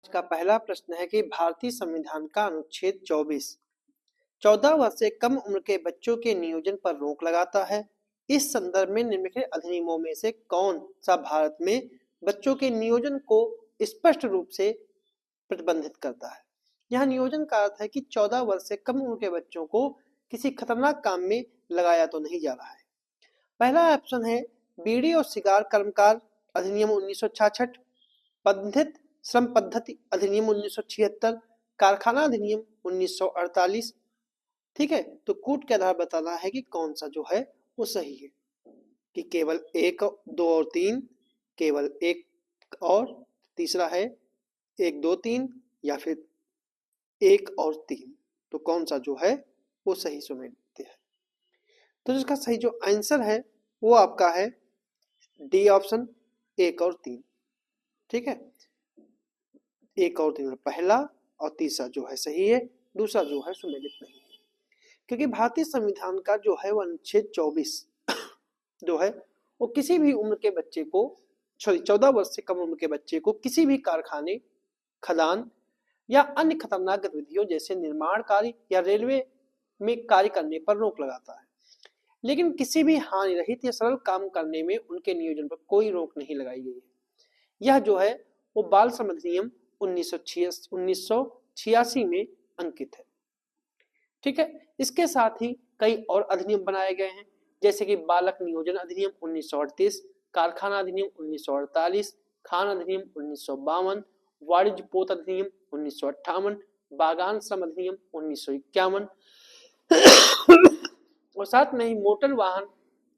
का पहला प्रश्न है कि भारतीय संविधान का अनुच्छेद 24 14 वर्ष से कम उम्र के बच्चों के नियोजन पर रोक लगाता है। इस संदर्भ में निम्नलिखित अधिनियमों में से कौन सा भारत में बच्चों के नियोजन को स्पष्ट रूप से प्रतिबंधित करता है। यहाँ नियोजन का अर्थ है कि 14 वर्ष से कम उम्र के बच्चों को किसी खतरनाक काम में लगाया तो नहीं जा रहा है। पहला ऑप्शन है बीड़ी और सिगार कर्मकार अधिनियम 1966, बंधित श्रम पद्धति अधिनियम 1976, कारखाना अधिनियम 1948। ठीक है, तो कूट के आधार बताना है कि कौन सा जो है वो सही है, कि केवल 1, 2 और 3, केवल 1 और तीसरा है 1, 2, 3 या फिर 1 और 3। तो कौन सा जो है वो सही समझते हैं। तो जिसका सही जो आंसर है वो आपका है डी ऑप्शन, 1 और 3। ठीक है, 1 और 3 पहला और तीसरा जो है सही है, दूसरा जो है सुमेलित नहीं है। क्योंकि भारतीय संविधान का जो है वो अनुच्छेद 24 जो है वो किसी भी उम्र के बच्चे को 14 वर्ष से कम उम्र के बच्चे को किसी भी कारखाने, खदान या अन्य खतरनाक गतिविधियों जैसे निर्माण कार्य या रेलवे में कार्य करने पर रोक लगाता है, लेकिन किसी भी हानि रहित या सरल काम करने में उनके नियोजन पर कोई रोक नहीं लगाई गई है। यह जो है वो बाल श्रम अधिनियम 1986 में अंकित है। ठीक है, इसके साथ ही कई और अधिनियम बनाए गए हैं, जैसे कि बालक नियोजन अधिनियम 1938, कारखाना अधिनियम 1948, खान अधिनियम 1952, वाणिज्य पोत अधिनियम 1958, बागान श्रम अधिनियम 1951 और साथ में ही मोटर वाहन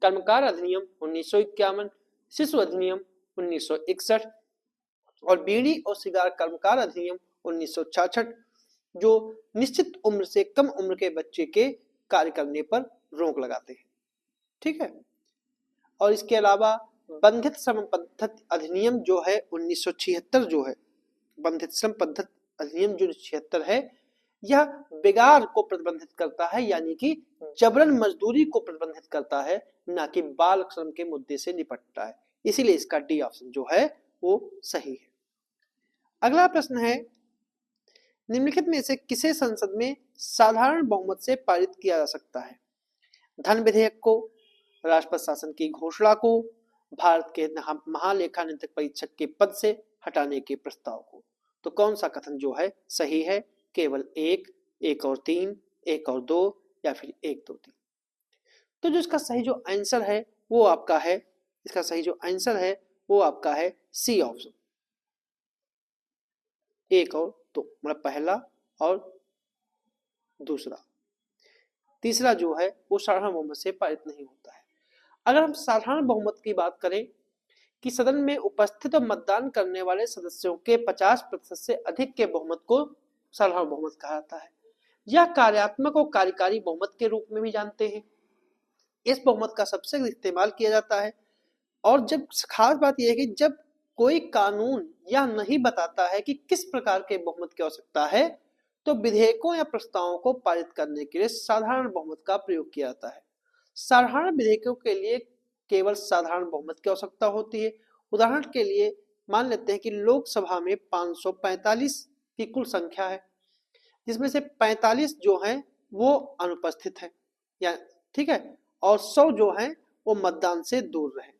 कर्मकार अधिनियम 1951, शिशु अधिनियम 1961 और बीड़ी और सिगार कर्मकार अधिनियम 1966 जो निश्चित उम्र से कम उम्र के बच्चे के कार्य करने पर रोक लगाते हैं। ठीक है, और इसके अलावा बंधित श्रम पद्धति अधिनियम जो है 1976 जो है, बंधित श्रम पद्धति अधिनियम जो 76 है, यह बेगार को प्रतिबंधित करता है, यानी कि जबरन मजदूरी को प्रतिबंधित करता है, ना कि बाल श्रम के मुद्दे से निपटता है। इसीलिए इसका डी ऑप्शन जो है वो सही है। अगला प्रश्न है निम्नलिखित में से किसे संसद में साधारण बहुमत से पारित किया जा सकता है। धन विधेयक को, राष्ट्रपति शासन की घोषणा को, भारत के महालेखा निरीक्षक परीक्षक के पद से हटाने के प्रस्ताव को। तो कौन सा कथन जो है सही है, केवल 1, 1 और 3, 1 और 2 या फिर 1, 2, 3। तो जो इसका सही जो आंसर है वो आपका है, इसका सही जो आंसर है वो आपका है सी ऑप्शन, 1 और 2, मतलब पहला और दूसरा। तीसरा जो है वो साधारण बहुमत से पारित नहीं होता है। अगर हम साधारण बहुमत की बात करें कि सदन में उपस्थित और मतदान करने वाले सदस्यों के 50% से अधिक के बहुमत को साधारण बहुमत कहा जाता है। यह कार्यात्मक और कार्यकारी बहुमत के रूप में भी जानते हैं। इस बहुमत का सबसे इस्तेमाल किया जाता है, और जब खास बात यह है कि जब कोई कानून यह नहीं बताता है कि किस प्रकार के बहुमत की आवश्यकता है, तो विधेयकों या प्रस्तावों को पारित करने के लिए साधारण बहुमत का प्रयोग किया जाता है। साधारण विधेयकों के लिए केवल साधारण बहुमत की आवश्यकता होती है। उदाहरण के लिए मान लेते हैं कि लोकसभा में 545 की कुल संख्या है, जिसमें से 45 जो है वो अनुपस्थित है, या ठीक है, और 100 जो है वो मतदान से दूर रहे।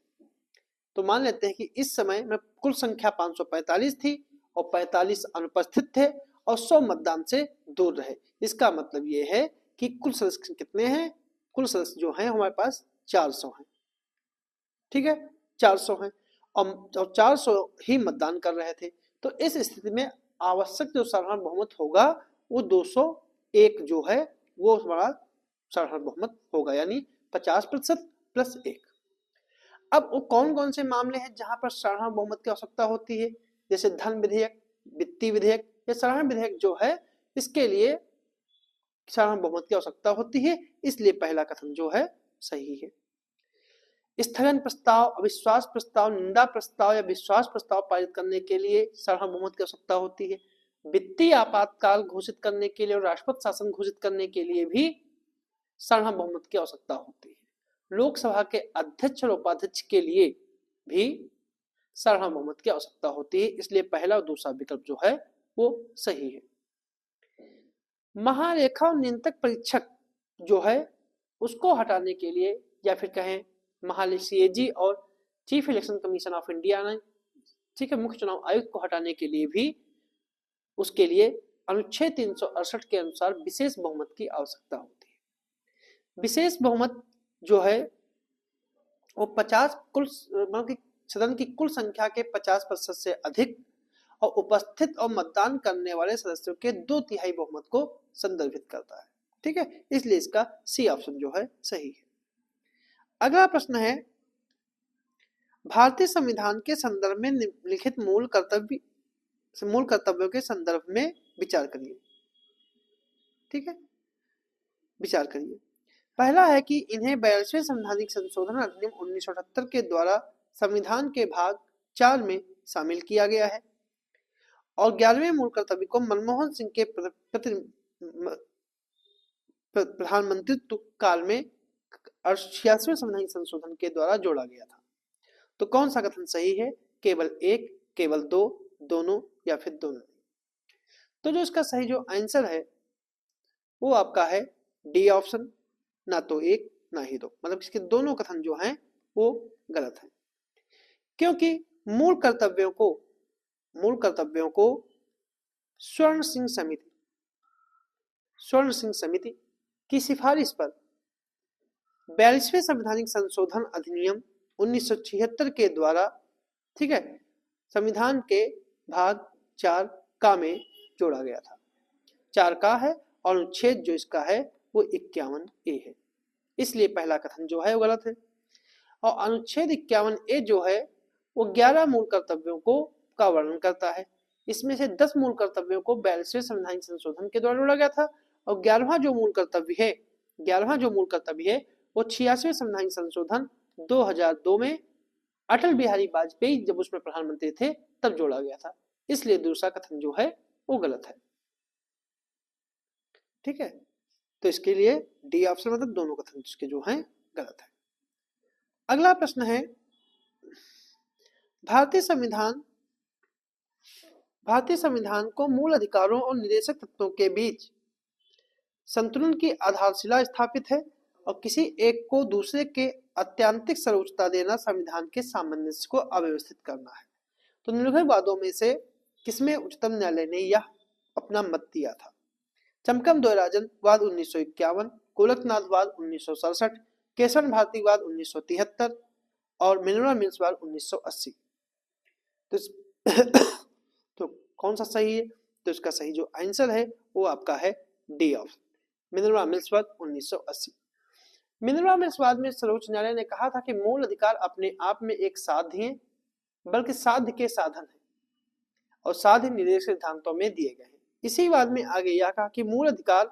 तो मान लेते हैं कि इस समय में कुल संख्या 545 थी और 45 अनुपस्थित थे और 100 मतदान से दूर रहे। इसका मतलब ये है कि कुल सदस्य कितने हैं, कुल सदस्य जो हैं हमारे पास 400 हैं। ठीक है, 400 हैं और 400 ही मतदान कर रहे थे। तो इस स्थिति में आवश्यक जो साधारण बहुमत होगा वो 201 जो है वो हमारा साधारण बहुमत होगा, यानी 50% प्लस 1। अब वो कौन कौन से मामले हैं जहां पर साधारण बहुमत की आवश्यकता होती है, जैसे धन विधेयक, वित्तीय विधेयक या साधारण विधेयक जो है, इसके लिए साधारण बहुमत की आवश्यकता होती है। इसलिए पहला कथन जो है सही है। स्थगन प्रस्ताव, अविश्वास प्रस्ताव, निंदा प्रस्ताव या विश्वास प्रस्ताव पारित करने के लिए साधारण बहुमत की आवश्यकता होती है। वित्तीय आपातकाल घोषित करने के लिए और राष्ट्रपति शासन घोषित करने के लिए भी साधारण बहुमत की आवश्यकता होती है। लोकसभा के अध्यक्ष और उपाध्यक्ष के लिए भी साधारण बहुमत की आवश्यकता होती है। इसलिए पहला और दूसरा विकल्प जो है वो सही है। महालेखा और नियंत्रक परीक्षक जो है उसको हटाने के लिए, या फिर कहें सीएजी और chief election commission of India ने, ठीक है, मुख्य चुनाव आयुक्त को हटाने के लिए भी उसके लिए अनुच्छेद 368 के अनुसार विशेष बहुमत की आवश्यकता होती है। विशेष बहुमत जो है वो 50 कुल मतलब कि सदन की कुल संख्या के 50% से अधिक और उपस्थित और मतदान करने वाले सदस्यों के 2/3 बहुमत को संदर्भित करता है। ठीक है, इसलिए इसका सी ऑप्शन जो है सही है। अगला प्रश्न है, भारतीय संविधान के संदर्भ में निम्नलिखित मूल कर्तव्यों के संदर्भ में विचार करिए। ठीक है, विचार करिए। पहला है कि इन्हें 42वें संवैधानिक संशोधन अधिनियम 1978 के द्वारा संविधान के भाग 4 में शामिल किया गया है। और 11वें मूल कर्तव्य को मनमोहन सिंह के प्रधानमंत्रित्व काल में 86वें संवैधानिक संशोधन के द्वारा जोड़ा गया था। तो कौन सा कथन सही है? केवल एक, केवल दो, दोनों या फिर दोनों? तो जो इसका सही जो आंसर है वो आपका है डी ऑप्शन, ना तो एक ना ही दो, मतलब इसके दोनों कथन जो हैं वो गलत हैं। क्योंकि मूल कर्तव्यों को स्वर्ण सिंह समिति की सिफारिश पर 42वें संवैधानिक संशोधन अधिनियम 1976 के द्वारा, ठीक है, संविधान के भाग 4 का में जोड़ा गया था। 4 का है और अनुच्छेद जो इसका है वो 51A है, इसलिए पहला कथन जो है वो गलत है। और अनुच्छेद 51A जो है वो 11 मूल कर्तव्यों को का वर्णन करता है। इसमें से 10 मूल कर्तव्यों को 42वें संवैधानिक संशोधन के द्वारा जोड़ा गया था और 11वां जो मूल कर्तव्य है वो 86वें संवैधानिक संशोधन 2002 में अटल बिहारी वाजपेयी जब उसमें प्रधानमंत्री थे तब जोड़ा गया था, इसलिए दूसरा कथन जो है वो गलत है। ठीक है, तो इसके लिए डी ऑप्शन मतलब दोनों कथन इसके जो हैं गलत है। अगला प्रश्न है, भारतीय संविधान को मूल अधिकारों और निदेशक तत्वों के बीच संतुलन की आधारशिला स्थापित है और किसी एक को दूसरे के अत्यंतिक सर्वोच्चता देना संविधान के सामंजस्य को अव्यवस्थित करना है। तो निम्नलिखित वादों में से किसमें उच्चतम न्यायालय ने यह अपना मत दिया था? चमकम द्वैराजन वाद 1951, गोलकनाथ वाद 1967, केशवन भारती वाद 1973 और मिनर्वा मिल्स वाद 1980। तो कौन सा सही है? तो इसका सही जो आंसर है वो आपका है डी ऑप्शन, मिनर्वा मिल्स वाद 1980। मिनर्वा मिल्स वाद में सर्वोच्च न्यायालय ने कहा था कि मूल अधिकार अपने आप में एक साध्य है, बल्कि साध्य के साधन है और साध्य निर्देशक सिद्धांतों में दिए गए हैं। इसी वाद में आगे यह कहा कि मूल अधिकार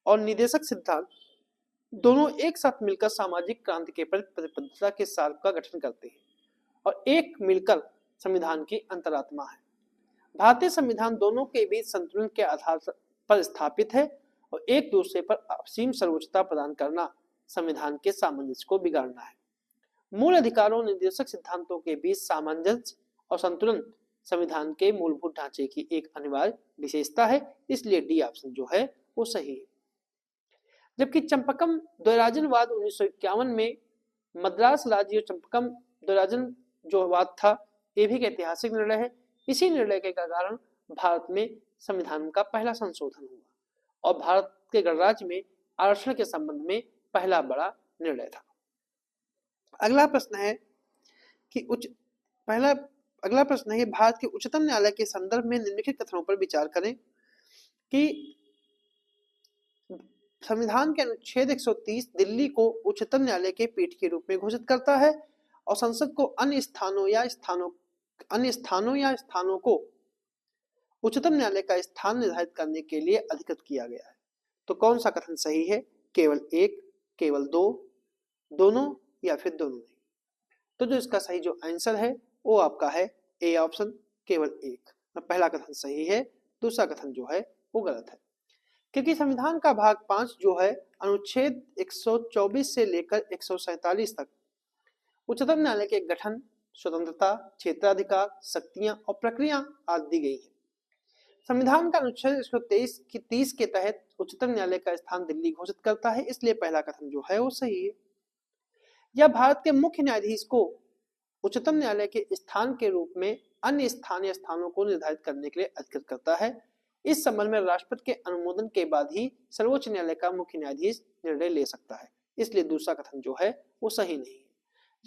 और निर्देशक सिद्धांत दोनों एक साथ मिलकर सामाजिक क्रांति के प्रति प्रतिबद्धता के सार का गठन करते हैं और एक मिलकर संविधान की अंतरात्मा है। भारतीय संविधान दोनों के बीच संतुलन के आधार पर स्थापित है और एक दूसरे पर असीम सर्वोच्चता प्रदान करना संविधान के सामंजस्य को बिगाड़ना है। मूल अधिकारों और निर्देशक सिद्धांतों के बीच सामंजस्य और संतुलन संविधान के मूलभूत ढांचे की एक अनिवार्य विशेषता है, इसलिए डी ऑप्शन जो है वो सही है। जबकि चंपकम द्वैराजन वाद 1951 में मद्रास राज्य चंपकम द्वैराजन जो वाद था ये भी एक ऐतिहासिक निर्णय है। इसी निर्णय के कारण भारत में संविधान का पहला संशोधन हुआ और भारत के गणराज्य में आरक्षण के संबंध में पहला बड़ा निर्णय था। अगला प्रश्न है भारत के उच्चतम न्यायालय के संदर्भ में निम्नलिखित कथनों पर विचार करें कि संविधान के अनुच्छेद 130 दिल्ली को उच्चतम न्यायालय के पीठ के रूप में घोषित करता है और संसद को अन्य स्थानों या स्थानों को उच्चतम न्यायालय का स्थान निर्धारित करने के लिए अधिकृत किया गया है। तो कौन सा कथन सही है? केवल एक, केवल दो, दोनों या फिर दोनों नहीं? तो जो इसका सही जो आंसर है वो आपका है ए ऑप्शन, केवल एक। पहला कथन सही है, दूसरा कथन जो है वो गलत है। क्योंकि संविधान का भाग 5 जो है अनुच्छेद 124 से लेकर 147 तक उच्चतम न्यायालय के गठन, स्वतंत्रता, क्षेत्राधिकार, शक्तियां और प्रक्रिया आदि दी गई है। संविधान का अनुच्छेद 123 की 30 के तहत उच्चतम न्यायालय का स्थान दिल्ली घोषित करता है, इसलिए पहला कथन जो है वो सही है। यह भारत के मुख्य न्यायाधीश को उच्चतम न्यायालय के स्थान के रूप में अन्य स्थानीय स्थानों को निर्धारित करने के लिए अधिकृत करता है। इस संबंध में राष्ट्रपति के अनुमोदन के बाद ही सर्वोच्च न्यायालय का मुख्य न्यायाधीश निर्णय ले सकता है, इसलिए दूसरा कथन जो है वो सही नहीं है।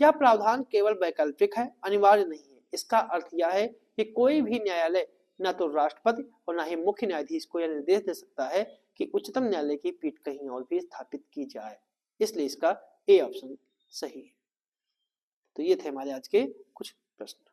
यह प्रावधान केवल वैकल्पिक है, अनिवार्य नहीं है। इसका अर्थ यह है कि कोई भी न्यायालय न तो राष्ट्रपति और न ही मुख्य न्यायाधीश को यह निर्देश दे सकता है कि उच्चतम न्यायालय की पीठ कहीं और भी स्थापित की जाए, इसलिए इसका ए ऑप्शन सही है। तो ये थे हमारे आज के कुछ प्रश्न।